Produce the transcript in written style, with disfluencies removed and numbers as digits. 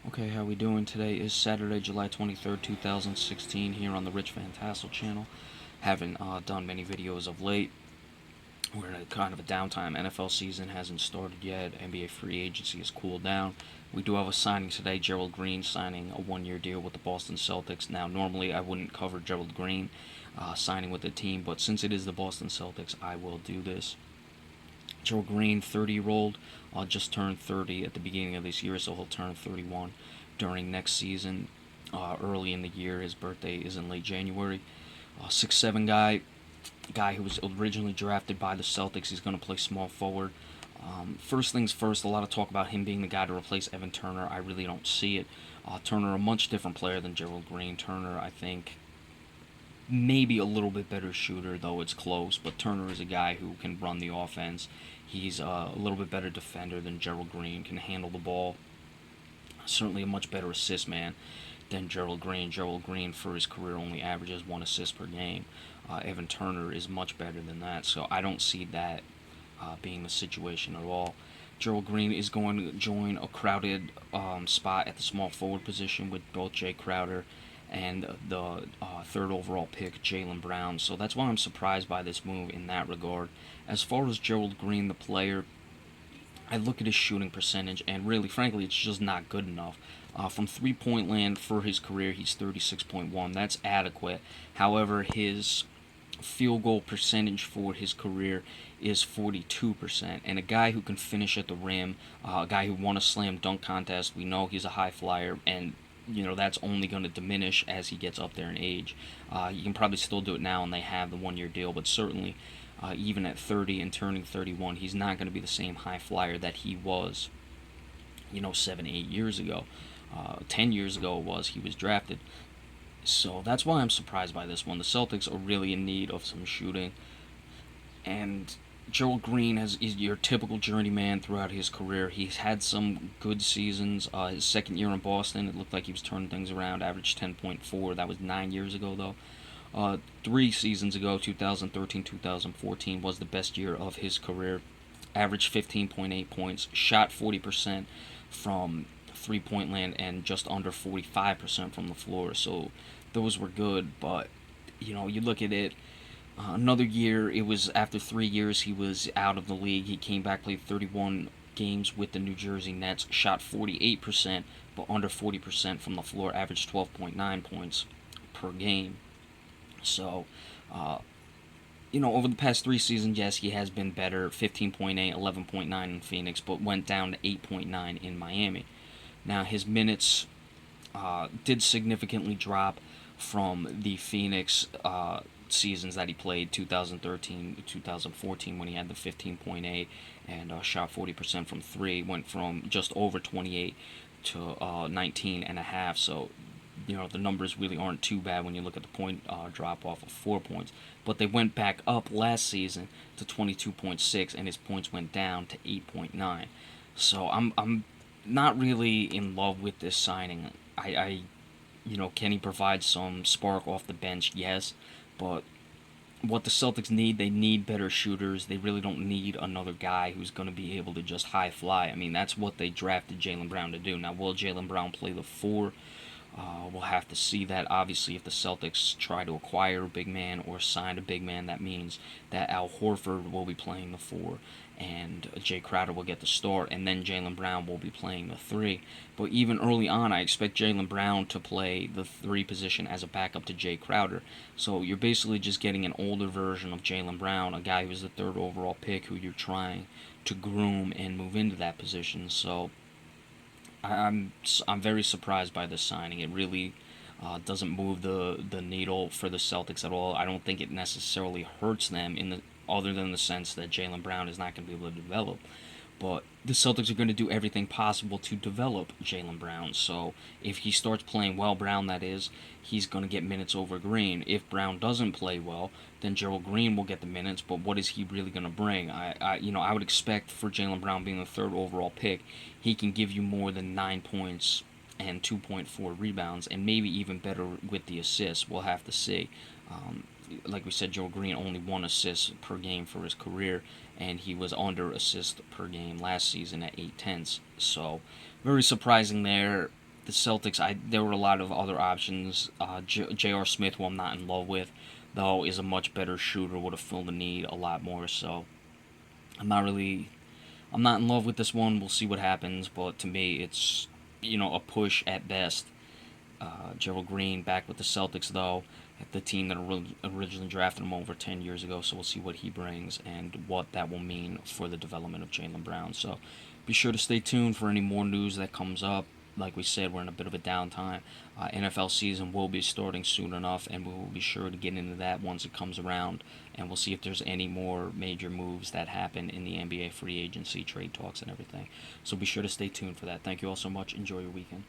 Okay, how we doing? Today is Saturday, July 23rd, 2016, here on the Rich Van Tassel channel. Haven't done many videos of late. We're in a kind of a downtime. NFL season hasn't started yet. NBA free agency has cooled down. We do have a signing today. Gerald Green signing a one-year deal with the Boston Celtics. Now, normally I wouldn't cover Gerald Green signing with the team, but since it is the Boston Celtics, I will do this. Gerald Green, 30-year-old, just turned 30 at the beginning of this year, so he'll turn 31 during next season. Early in the year, his birthday is in late January. 6'7" guy who was originally drafted by the Celtics. He's going to play small forward. First things first, a lot of talk about him being the guy to replace Evan Turner. I really don't see it. Turner, a much different player than Gerald Green. Turner, I think, maybe a little bit better shooter, though it's close. But Turner is a guy who can run the offense. He's a little bit better defender than Gerald Green, can handle the ball. Certainly a much better assist man than Gerald Green. Gerald Green, for his career, only averages 1 assist per game. Evan Turner is much better than that, so I don't see that being the situation at all. Gerald Green is going to join a crowded spot at the small forward position with both Jay Crowder and the third overall pick, Jaylen Brown. So that's why I'm surprised by this move in that regard. As far as Gerald Green, the player, I look at his shooting percentage, and really, frankly, it's just not good enough. From three-point land for his career, he's 36.1. That's adequate. However, his field goal percentage for his career is 42%. And a guy who can finish at the rim, a guy who won a slam dunk contest, we know he's a high flyer, and that's only going to diminish as he gets up there in age. You can probably still do it now, and they have the one-year deal, but certainly even at 30 and turning 31, he's not going to be the same high flyer that he was, 7, 8 years ago. 10 years ago it was he was drafted. So that's why I'm surprised by this one. The Celtics are really in need of some shooting. And Gerald Green is your typical journeyman throughout his career. He's had some good seasons. His second year in Boston, it looked like he was turning things around, averaged 10.4. That was 9 years ago, though. 3 seasons ago, 2013 2014, was the best year of his career. Averaged 15.8 points, shot 40% from three-point land, and just under 45% from the floor. So those were good, but you look at it. Another year, it was after 3 years he was out of the league. He came back, played 31 games with the New Jersey Nets, shot 48%, but under 40% from the floor, averaged 12.9 points per game. So, over the past 3 seasons, yes, he has been better, 15.8, 11.9 in Phoenix, but went down to 8.9 in Miami. Now, his minutes did significantly drop from the Phoenix seasons that he played, 2013 to 2014, when he had the 15.8 and shot 40% from three. Went from just over 28 to 19 and a half. So the numbers really aren't too bad when you look at the point drop off of 4 points. But they went back up last season to 22.6, and his points went down to 8.9. So I'm not really in love with this signing. Can he provide some spark off the bench? Yes, but what the Celtics need, they need better shooters. They really don't need another guy who's going to be able to just high fly. I mean, that's what they drafted Jaylen Brown to do. Now, will Jaylen Brown play the four? We'll have to see that. Obviously, if the Celtics try to acquire a big man or sign a big man, that means that Al Horford will be playing the four, and Jay Crowder will get the start, and then Jaylen Brown will be playing the three. But even early on, I expect Jaylen Brown to play the three position as a backup to Jay Crowder. So you're basically just getting an older version of Jaylen Brown, a guy who was the third overall pick who you're trying to groom and move into that position. So I'm very surprised by this signing. It really doesn't move the needle for the Celtics at all. I don't think it necessarily hurts them in the other than the sense that Jaylen Brown is not going to be able to develop. But the Celtics are going to do everything possible to develop Jaylen Brown. So if he starts playing well, Brown that is, he's going to get minutes over Green. If Brown doesn't play well, then Gerald Green will get the minutes. But what is he really going to bring? I would expect for Jaylen Brown being the third overall pick, he can give you more than 9 points and 2.4 rebounds, and maybe even better with the assists. We'll have to see. Like we said, Gerald Green only 1 assist per game for his career, and he was under assist per game last season at 8 tenths. So, very surprising there. the Celtics, there were a lot of other options. J.R. Smith, who I'm not in love with, though, is a much better shooter, would have filled the need a lot more. So I'm not really, I'm not in love with this one. We'll see what happens, but to me, it's a push at best. Gerald Green back with the Celtics, though, the team that originally drafted him over 10 years ago. So we'll see what he brings and what that will mean for the development of Jaylen Brown. So be sure to stay tuned for any more news that comes up. Like we said, we're in a bit of a downtime. NFL season will be starting soon enough, and we will be sure to get into that once it comes around. And we'll see if there's any more major moves that happen in the NBA free agency, trade talks, and everything. So be sure to stay tuned for that. Thank you all so much. Enjoy your weekend.